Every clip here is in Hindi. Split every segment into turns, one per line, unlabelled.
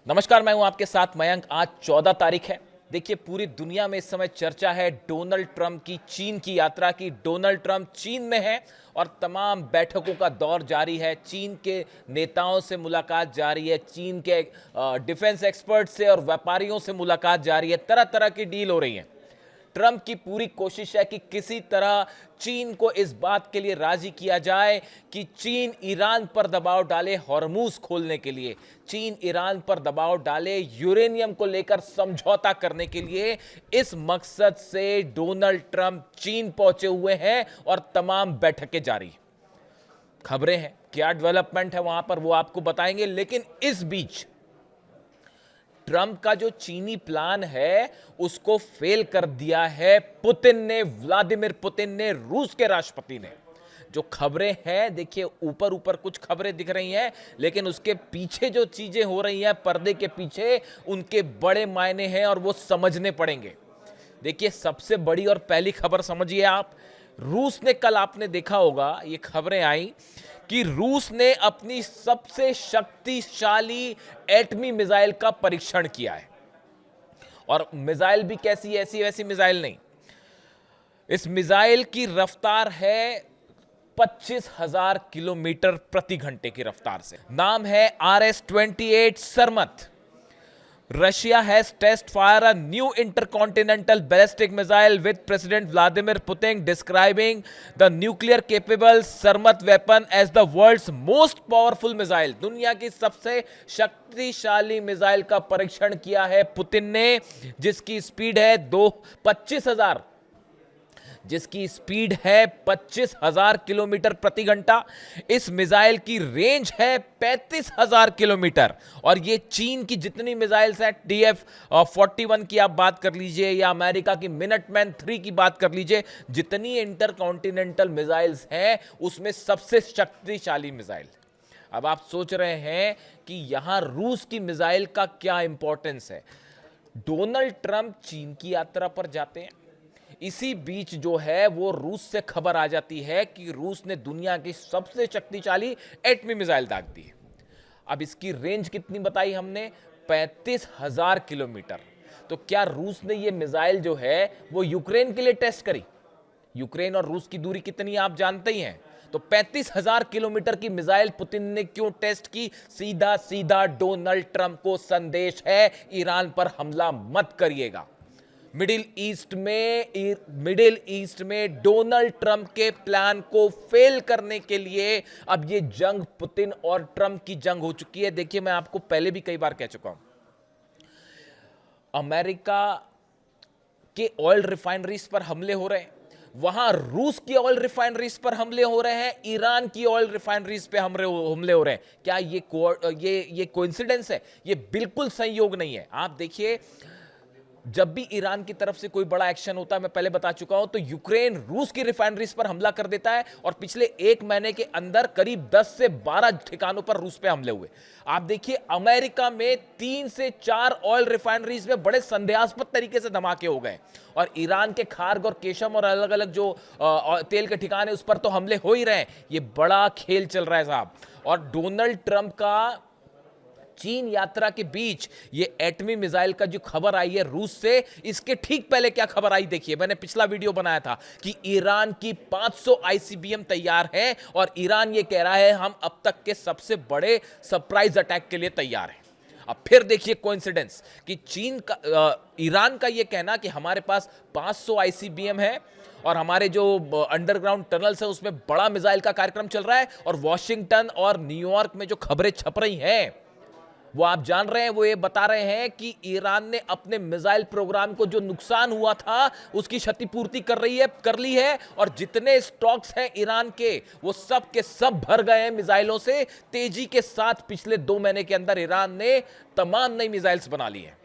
नमस्कार, मैं हूं आपके साथ मयंक। आज 14 तारीख है। देखिए, पूरी दुनिया में इस समय चर्चा है डोनाल्ड ट्रंप की चीन की यात्रा की। डोनाल्ड ट्रंप चीन में है और तमाम बैठकों का दौर जारी है। चीन के नेताओं से मुलाकात जारी है, चीन के डिफेंस एक्सपर्ट से और व्यापारियों से मुलाकात जारी है। तरह तरह की डील हो रही है। ट्रंप की पूरी कोशिश है कि किसी तरह चीन को इस बात के लिए राजी किया जाए कि चीन ईरान पर दबाव डाले हॉर्मूज खोलने के लिए, चीन ईरान पर दबाव डाले यूरेनियम को लेकर समझौता करने के लिए। इस मकसद से डोनाल्ड ट्रंप चीन पहुंचे हुए हैं और तमाम बैठकें जारी। खबरें हैं, क्या डेवलपमेंट है वहां पर वो आपको बताएंगे। लेकिन इस बीच ट्रंप का जो चीनी प्लान है उसको फेल कर दिया है पुतिन ने, व्लादिमीर पुतिन ने, रूस के राष्ट्रपति ने। जो खबरें हैं, देखिए ऊपर ऊपर कुछ खबरें दिख रही हैं, लेकिन उसके पीछे जो चीजें हो रही हैं पर्दे के पीछे, उनके बड़े मायने हैं और वो समझने पड़ेंगे। देखिए, सबसे बड़ी और पहली खबर समझिए आप। रूस ने, कल आपने देखा होगा ये खबरें आई कि रूस ने अपनी सबसे शक्तिशाली एटमी मिसाइल का परीक्षण किया है। और मिसाइल भी कैसी, ऐसी वैसी मिसाइल नहीं। इस मिसाइल की रफ्तार है 25,000 किलोमीटर प्रति घंटे की रफ्तार से। नाम है RS-28 सरमत। Russia has test fire a new intercontinental ballistic missile with President Vladimir Putin describing the nuclear capable Sarmat weapon as the world's most powerful missile। दुनिया की सबसे शक्तिशाली मिसाइल का परीक्षण किया है पुतिन ने, जिसकी स्पीड है 25,000 किलोमीटर प्रति घंटा। इस मिसाइल की रेंज है 35,000 किलोमीटर। और ये चीन की जितनी मिसाइल्स हैं, TF-41 की आप बात कर लीजिए या अमेरिका की मिनटमैन 3 की बात कर लीजिए, जितनी इंटरकॉन्टिनेंटल मिसाइल्स हैं उसमें सबसे शक्तिशाली मिसाइल। अब आप सोच रहे हैं कि यहां रूस की मिसाइल का क्या इंपॉर्टेंस है। डोनाल्ड ट्रंप चीन की यात्रा पर जाते हैं, इसी बीच जो है वो रूस से खबर आ जाती है कि रूस ने दुनिया की सबसे शक्तिशाली एटमी मिसाइल दाग दी है। अब इसकी रेंज कितनी बताई हमने? 35,000 किलोमीटर। तो क्या रूस ने ये मिसाइल जो है वो यूक्रेन के लिए टेस्ट करी? यूक्रेन और रूस की दूरी कितनी आप जानते ही हैं। तो 35,000 किलोमीटर की मिसाइल पुतिन ने क्यों टेस्ट की? सीधा सीधा डोनाल्ड ट्रंप को संदेश है, ईरान पर हमला मत करिएगा। मिडिल ईस्ट में डोनाल्ड ट्रंप के प्लान को फेल करने के लिए अब ये जंग पुतिन और ट्रंप की जंग हो चुकी है। देखिए, मैं आपको पहले भी कई बार कह चुका हूं, अमेरिका के ऑयल रिफाइनरीज पर हमले हो रहे हैं, वहां रूस की ऑयल रिफाइनरीज पर हमले हो रहे हैं, ईरान की ऑयल रिफाइनरीज पे हमले हो रहे हैं। क्या ये कोइंसिडेंस है? ये बिल्कुल संयोग नहीं है। आप देखिए, जब भी ईरान की तरफ से कोई बड़ा एक्शन होता है, मैं पहले बता चुका हूं, तो यूक्रेन रूस की रिफाइनरीज पर हमला कर देता है और पिछले 1 महीने के अंदर करीब 10 से 12 ठिकानों पर रूस पे हमले हुए। आप देखिए, अमेरिका में 3 से 4 ऑयल रिफाइनरीज में बड़े संदेहास्पद तरीके से धमाके हो गए। और ईरान के खार्ग और केशम और अलग अलग जो तेल के ठिकाने, उस पर तो हमले हो ही रहे हैं। ये बड़ा खेल चल रहा है साहब। और डोनाल्ड ट्रंप का चीन यात्रा के बीच ये एटमी मिसाइल का जो खबर आई है रूस से, इसके ठीक पहले क्या खबर आई देखिए। मैंने पिछला वीडियो बनाया था कि ईरान की 500 ICBM तैयार है और ईरान ये कह रहा है हम अब तक के सबसे बड़े सरप्राइज अटैक के लिए तैयार हैं। अब फिर देखिए कोइंसिडेंस कि ईरान का ये कहना कि हमारे पास 500 ICBM है और हमारे जो अंडरग्राउंड टनल्स है उसमें बड़ा मिसाइल का कार्यक्रम चल रहा है। और वॉशिंगटन और न्यूयॉर्क में जो खबरें छप रही हैं वो आप जान रहे हैं, वो ये बता रहे हैं कि ईरान ने अपने मिसाइल प्रोग्राम को जो नुकसान हुआ था उसकी क्षतिपूर्ति कर ली है। और जितने स्टॉक्स हैं ईरान के, वो सब के सब भर गए हैं मिसाइलों से। तेजी के साथ पिछले 2 महीने के अंदर ईरान ने तमाम नई मिसाइल्स बना ली हैं।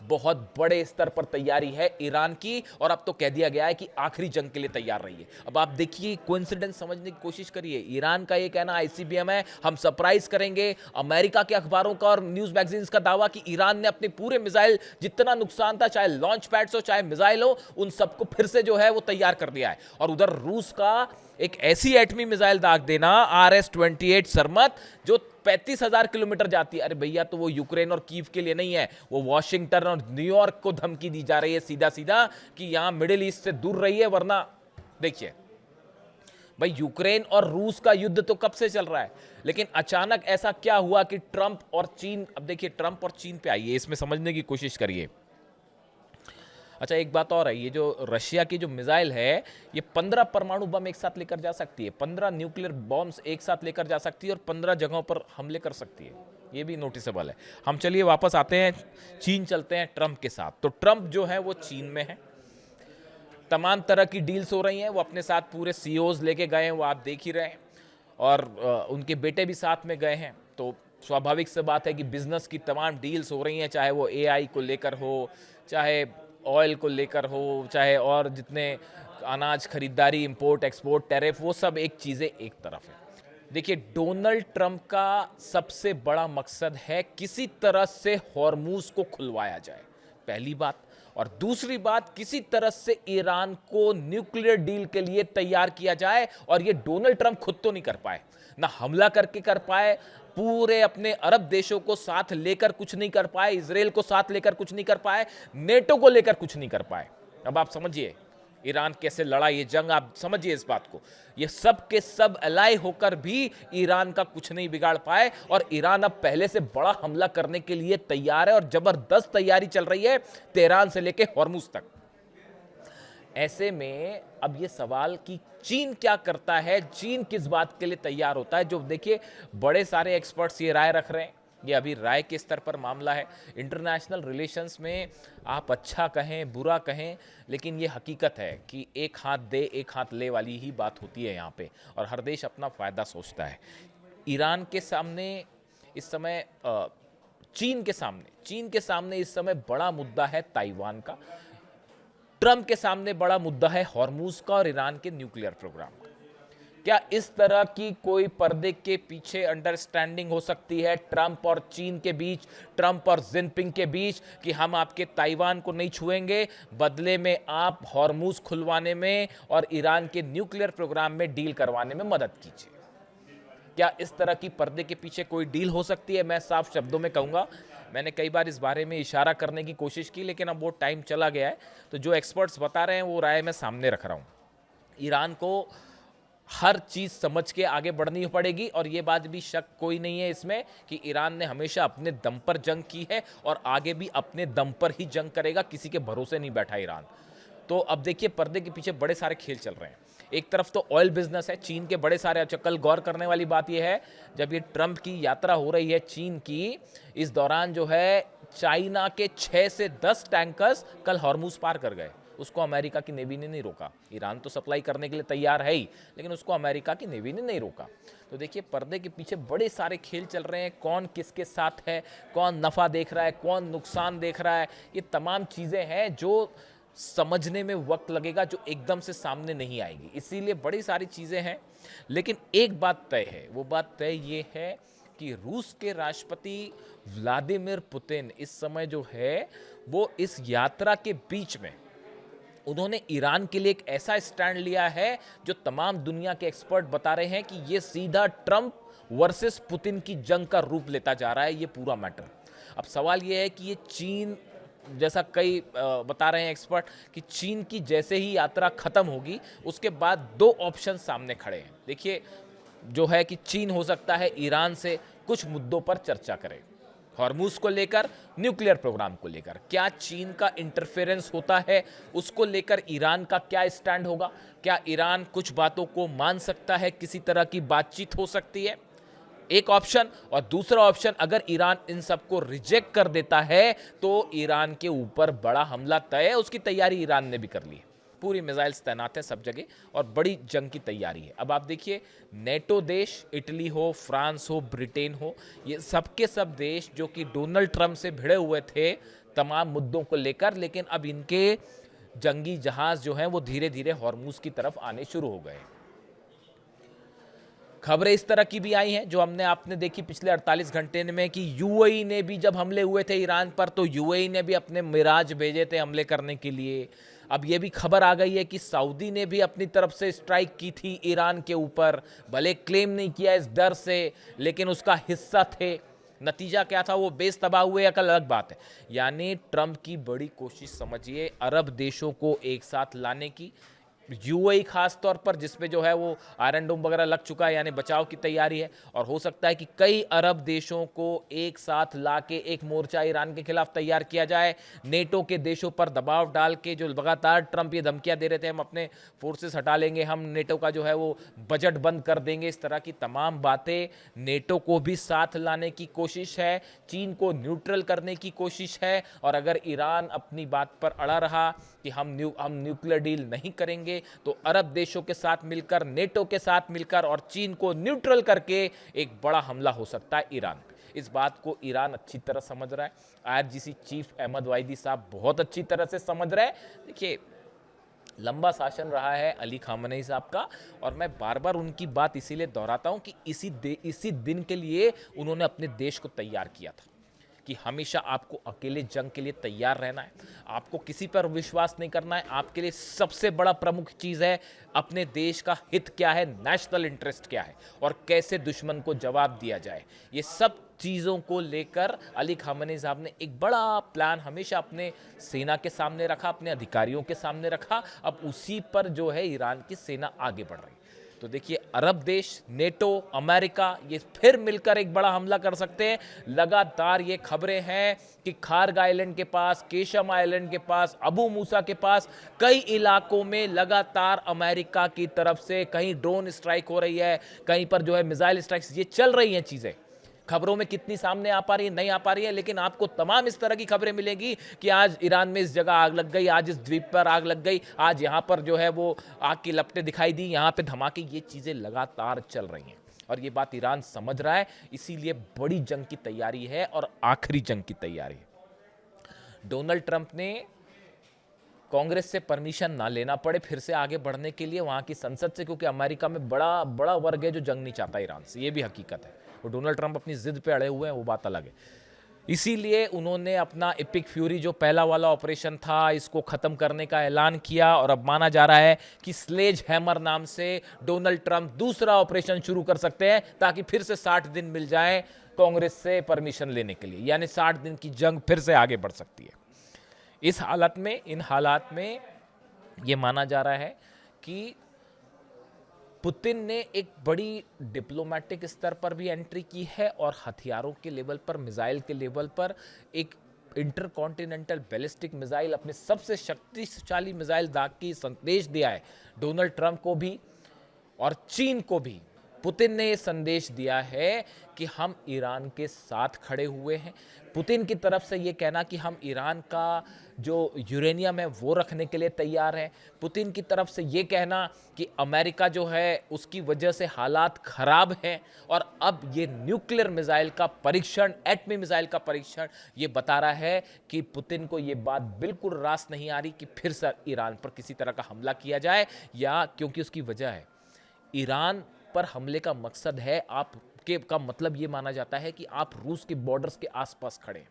बहुत बड़े स्तर पर तैयारी है ईरान की, और अब तो कह दिया गया है कि आखिरी जंग के लिए तैयार रहिए। अब आप देखिए, कोइंसिडेंस समझने की कोशिश करिए। ईरान का ये कहना ICBM है, हम सरप्राइज करेंगे। अमेरिका के अखबारों का और न्यूज मैगजीन्स का दावा कि ईरान ने अपने पूरे मिसाइल, जितना नुकसान था, चाहे लॉन्च पैड्स हो चाहे मिसाइल हो, उन सबको फिर से जो है वो तैयार कर दिया है। और उधर रूस का एक ऐसी एटमी मिसाइल दाग देना, RS-28 सरमत, जो 35,000 किलोमीटर जाती है। अरे भैया, तो वो यूक्रेन और कीव के लिए नहीं है, वो वॉशिंगटन और न्यूयॉर्क को धमकी दी जा रही है सीधा सीधा कि यहां मिडिल ईस्ट से दूर रहिए, वरना देखिए भाई, यूक्रेन और रूस का युद्ध तो कब से चल रहा है, लेकिन अचानक ऐसा क्या हुआ कि ट्रंप और चीन, अब देखिए ट्रंप और चीन पे आइए, इसमें समझने की कोशिश करिए। अच्छा, एक बात और है, ये जो रशिया की जो मिसाइल है, ये 15 परमाणु बम एक साथ लेकर जा सकती है, 15 न्यूक्लियर बॉम्ब्स एक साथ लेकर जा सकती है और 15 जगहों पर हमले कर सकती है, ये भी नोटिसेबल है। हम चलिए वापस आते हैं, चीन चलते हैं ट्रंप के साथ। तो ट्रंप जो है वो चीन में है, तमाम तरह की डील्स हो रही हैं, वो अपने साथ पूरे सीईओज लेके गए हैं, वो आप देख ही रहे हैं, और उनके बेटे भी साथ में गए हैं। तो स्वाभाविक से बात है कि बिजनेस की तमाम डील्स हो रही हैं, चाहे वो एआई को लेकर हो, चाहे ऑयल को लेकर हो, चाहे और जितने अनाज खरीदारी, इंपोर्ट एक्सपोर्ट, टैरिफ, वो सब एक चीज़ें एक तरफ है। देखिए, डोनाल्ड ट्रंप का सबसे बड़ा मकसद है किसी तरह से हॉर्मूज को खुलवाया जाए, पहली बात। और दूसरी बात, किसी तरह से ईरान को न्यूक्लियर डील के लिए तैयार किया जाए, और ये डोनाल्ड ट्रंप खुद तो नहीं कर पाए, ना हमला करके कर पाए, पूरे अपने अरब देशों को साथ लेकर कुछ नहीं कर पाए, इजराइल को साथ लेकर कुछ नहीं कर पाए, नेटो को लेकर कुछ नहीं कर पाए। अब आप समझिए ईरान कैसे लड़ा ये जंग, आप समझिए इस बात को। ये सब के सब अलाय होकर भी ईरान का कुछ नहीं बिगाड़ पाए, और ईरान अब पहले से बड़ा हमला करने के लिए तैयार है, और जबरदस्त तैयारी चल रही है तेहरान से लेके हॉर्मुज तक। ऐसे में अब ये सवाल कि चीन क्या करता है, चीन किस बात के लिए तैयार होता है, जो देखिए बड़े सारे एक्सपर्ट्स ये राय रख रहे हैं, ये अभी राय के स्तर पर मामला है। इंटरनेशनल रिलेशंस में आप अच्छा कहें बुरा कहें, लेकिन ये हकीकत है कि एक हाथ दे एक हाथ ले वाली ही बात होती है यहाँ पे, और हर देश अपना फ़ायदा सोचता है। ईरान के सामने इस समय चीन के सामने इस समय बड़ा मुद्दा है ताइवान का, ट्रंप के सामने बड़ा मुद्दा है हॉर्मूज का और ईरान के न्यूक्लियर प्रोग्राम का। क्या इस तरह की कोई पर्दे के पीछे अंडरस्टैंडिंग हो सकती है ट्रंप और चीन के बीच, ट्रंप और जिनपिंग के बीच, कि हम आपके ताइवान को नहीं छुएंगे, बदले में आप हॉर्मूज खुलवाने में और ईरान के न्यूक्लियर प्रोग्राम में डील करवाने में मदद कीजिए? क्या इस तरह की पर्दे के पीछे कोई डील हो सकती है? मैं साफ शब्दों में कहूँगा, मैंने कई बार इस बारे में इशारा करने की कोशिश की, लेकिन अब वो टाइम चला गया है। तो जो एक्सपर्ट्स बता रहे हैं वो राय मैं सामने रख रहा हूँ। ईरान को हर चीज़ समझ के आगे बढ़नी पड़ेगी, और ये बात भी शक कोई नहीं है इसमें कि ईरान ने हमेशा अपने दम पर जंग की है और आगे भी अपने दम पर ही जंग करेगा, किसी के भरोसे नहीं बैठा ईरान। तो अब देखिए, पर्दे के पीछे बड़े सारे खेल चल रहे हैं। एक तरफ तो ऑयल बिजनेस है, चीन के बड़े सारे, अच्छा कल गौर करने वाली बात यह है, जब ये ट्रंप की यात्रा हो रही है चीन की, इस दौरान जो है चाइना के 6 से 10 टैंकर्स कल हॉर्मूज पार कर गए। उसको अमेरिका की नेवी ने नहीं रोका। ईरान तो सप्लाई करने के लिए तैयार है ही, लेकिन उसको अमेरिका की नेवी ने नहीं रोका। तो देखिए, पर्दे के पीछे बड़े सारे खेल चल रहे हैं, कौन किसके साथ है, कौन नफ़ा देख रहा है, कौन नुकसान देख रहा है, ये तमाम चीज़ें हैं जो समझने में वक्त लगेगा, जो एकदम से सामने नहीं आएगी। इसीलिए बड़ी सारी चीज़ें हैं, लेकिन एक बात तय है, वो बात तय ये है कि रूस के राष्ट्रपति व्लादिमीर पुतिन इस समय जो है वो इस यात्रा के बीच में उन्होंने ईरान के लिए एक ऐसा स्टैंड लिया है जो तमाम दुनिया के एक्सपर्ट बता रहे हैं कि ये सीधा ट्रंप वर्सेस पुतिन की जंग का रूप लेता जा रहा है ये पूरा मैटर। अब सवाल ये है कि ये चीन, जैसा कई बता रहे हैं एक्सपर्ट, कि चीन की जैसे ही यात्रा खत्म होगी उसके बाद 2 ऑप्शन सामने खड़े हैं। देखिए, जो है कि चीन हो सकता है ईरान से कुछ मुद्दों पर चर्चा करे, हॉर्मूज को लेकर, न्यूक्लियर प्रोग्राम को लेकर। क्या चीन का इंटरफेरेंस होता है, उसको लेकर ईरान का क्या स्टैंड होगा? क्या ईरान कुछ बातों को मान सकता है, किसी तरह की बातचीत हो सकती है? एक ऑप्शन। और दूसरा ऑप्शन, अगर ईरान इन सबको रिजेक्ट कर देता है तो ईरान के ऊपर बड़ा हमला तय है, उसकी तैयारी ईरान ने भी कर ली है, पूरी मिसाइल्स तैनात है सब जगह और बड़ी जंग की तैयारी है। अब आप देखिए, नेटो देश, इटली हो, फ्रांस हो, ब्रिटेन हो, ये सबके सब देश जो कि डोनाल्ड ट्रंप से भिड़े हुए थे तमाम मुद्दों को लेकर, लेकिन अब इनके जंगी जहाज जो हैं वो धीरे धीरे हॉर्मूज की तरफ आने शुरू हो गए। खबरें इस तरह की भी आई हैं जो हमने आपने देखी पिछले 48 घंटे में कि यूएई ने भी जब हमले हुए थे ईरान पर तो यूएई ने भी अपने मिराज भेजे थे हमले करने के लिए। अब ये भी खबर आ गई है कि सऊदी ने भी अपनी तरफ से स्ट्राइक की थी ईरान के ऊपर, भले क्लेम नहीं किया इस डर से, लेकिन उसका हिस्सा थे। नतीजा क्या था, वो बेस तबाह हुए, एक अलग बात है। यानी ट्रंप की बड़ी कोशिश समझिए अरब देशों को एक साथ लाने की, यूएई खास तौर पर जिसमें जो है वो आयरन डोम वगैरह लग चुका है, यानी बचाव की तैयारी है। और हो सकता है कि कई अरब देशों को एक साथ लाके एक मोर्चा ईरान के खिलाफ तैयार किया जाए, नेटो के देशों पर दबाव डाल के, जो लगातार ट्रंप ये धमकियां दे रहे थे हम अपने फोर्सेस हटा लेंगे, हम नेटो का जो है वो बजट बंद कर देंगे, इस तरह की तमाम बातें। नेटो को भी साथ लाने की कोशिश है, चीन को न्यूट्रल करने की कोशिश है। और अगर ईरान अपनी बात पर अड़ा रहा कि हम न्यूक्लियर डील नहीं करेंगे, तो अरब देशों के साथ मिलकर, नेटो के साथ मिलकर और चीन को न्यूट्रल करके एक बड़ा हमला हो सकता है ईरान पे। इस बात को ईरान अच्छी तरह समझ रहा है। आईआरजीसी चीफ अहमद वाइदी साहब बहुत अच्छी तरह से समझ रहे हैं। देखिए, लंबा शासन रहा है अली खामनेई साहब का, और मैं बार बार उनकी बात इसीलिए दोहराता हूं कि इसी दिन के लिए उन्होंने अपने देश को तैयार किया था कि हमेशा आपको अकेले जंग के लिए तैयार रहना है, आपको किसी पर विश्वास नहीं करना है। आपके लिए सबसे बड़ा प्रमुख चीज़ है अपने देश का हित क्या है, नेशनल इंटरेस्ट क्या है, और कैसे दुश्मन को जवाब दिया जाए। ये सब चीज़ों को लेकर अली खामनेई साहब ने एक बड़ा प्लान हमेशा अपने सेना के सामने रखा, अपने अधिकारियों के सामने रखा। अब उसी पर जो है ईरान की सेना आगे बढ़ रही। तो देखिए, अरब देश, नेटो, अमेरिका, ये फिर मिलकर एक बड़ा हमला कर सकते हैं। लगातार ये खबरें हैं कि खार्ग आइलैंड के पास, केशम आइलैंड के पास, अबू मूसा के पास कई इलाकों में लगातार अमेरिका की तरफ से कहीं ड्रोन स्ट्राइक हो रही है, कहीं पर जो है मिसाइल स्ट्राइक्स, ये चल रही हैं चीज़ें। खबरों में कितनी सामने आ पा रही है, नहीं आ पा रही है, लेकिन आपको तमाम इस तरह की खबरें मिलेंगी कि आज ईरान में इस जगह आग लग गई, आज इस द्वीप पर आग लग गई, आज यहाँ पर जो है वो आग की लपटें दिखाई दी, यहाँ पे धमाके। ये चीज़ें लगातार चल रही हैं और ये बात ईरान समझ रहा है। इसीलिए बड़ी जंग की तैयारी है और आखिरी जंग की तैयारी है। डोनाल्ड ट्रंप ने कांग्रेस से परमिशन ना लेना पड़े फिर से आगे बढ़ने के लिए वहाँ की संसद से, क्योंकि अमेरिका में बड़ा वर्ग है जो जंग नहीं चाहता ईरान से, ये भी हकीकत है। वो डोनाल्ड ट्रंप अपनी जिद पे अड़े हुए हैं, वो बात अलग है। इसीलिए उन्होंने अपना एपिक फ्यूरी जो पहला वाला ऑपरेशन था, इसको ख़त्म करने का ऐलान किया, और अब माना जा रहा है कि स्लेज हैमर नाम से डोनाल्ड ट्रंप दूसरा ऑपरेशन शुरू कर सकते हैं, ताकि फिर से 60 दिन मिल जाए कांग्रेस से परमिशन लेने के लिए, यानी 60 दिन की जंग फिर से आगे बढ़ सकती है। इन हालात में ये माना जा रहा है कि पुतिन ने एक बड़ी डिप्लोमेटिक स्तर पर भी एंट्री की है और हथियारों के लेवल पर, मिसाइल के लेवल पर एक इंटरकॉन्टिनेंटल बैलिस्टिक मिसाइल, अपने सबसे शक्तिशाली मिसाइल दाग की संदेश दिया है डोनाल्ड ट्रंप को भी और चीन को भी। पुतिन ने यह संदेश दिया है कि हम ईरान के साथ खड़े हुए हैं। पुतिन की तरफ से ये कहना कि हम ईरान का जो यूरेनियम है वो रखने के लिए तैयार हैं। पुतिन की तरफ से ये कहना कि अमेरिका जो है उसकी वजह से हालात खराब हैं और अब ये न्यूक्लियर मिसाइल का परीक्षण, एटमी मिसाइल का परीक्षण, ये बता रहा है कि पुतिन को ये बात बिल्कुल रास नहीं आ रही कि फिर से ईरान पर किसी तरह का हमला किया जाए, या क्योंकि उसकी वजह है ईरान पर हमले का मकसद है, आपके का मतलब ये माना जाता है कि आप रूस के बॉर्डर्स के आसपास खड़े हैं,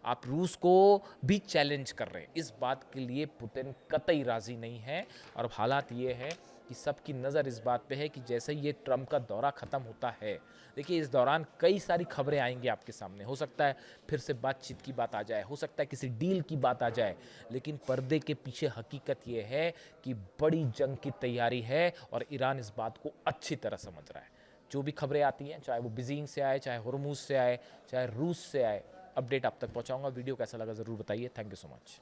आप रूस को भी चैलेंज कर रहे हैं। इस बात के लिए पुतिन कतई राजी नहीं है। और अब हालात ये है कि सबकी नज़र इस बात पे है कि जैसे ही ये ट्रंप का दौरा ख़त्म होता है, देखिए इस दौरान कई सारी खबरें आएंगी आपके सामने। हो सकता है फिर से बातचीत की बात आ जाए, हो सकता है किसी डील की बात आ जाए, लेकिन पर्दे के पीछे हकीकत ये है कि बड़ी जंग की तैयारी है और ईरान इस बात को अच्छी तरह समझ रहा है। जो भी खबरें आती हैं, चाहे वो बीजिंग से आए, चाहे हुर्मुज़ से आए, चाहे रूस से आए, अपडेट आप तक पहुंचाऊंगा। वीडियो कैसा लगा ज़रूर बताइए। Thank you so much.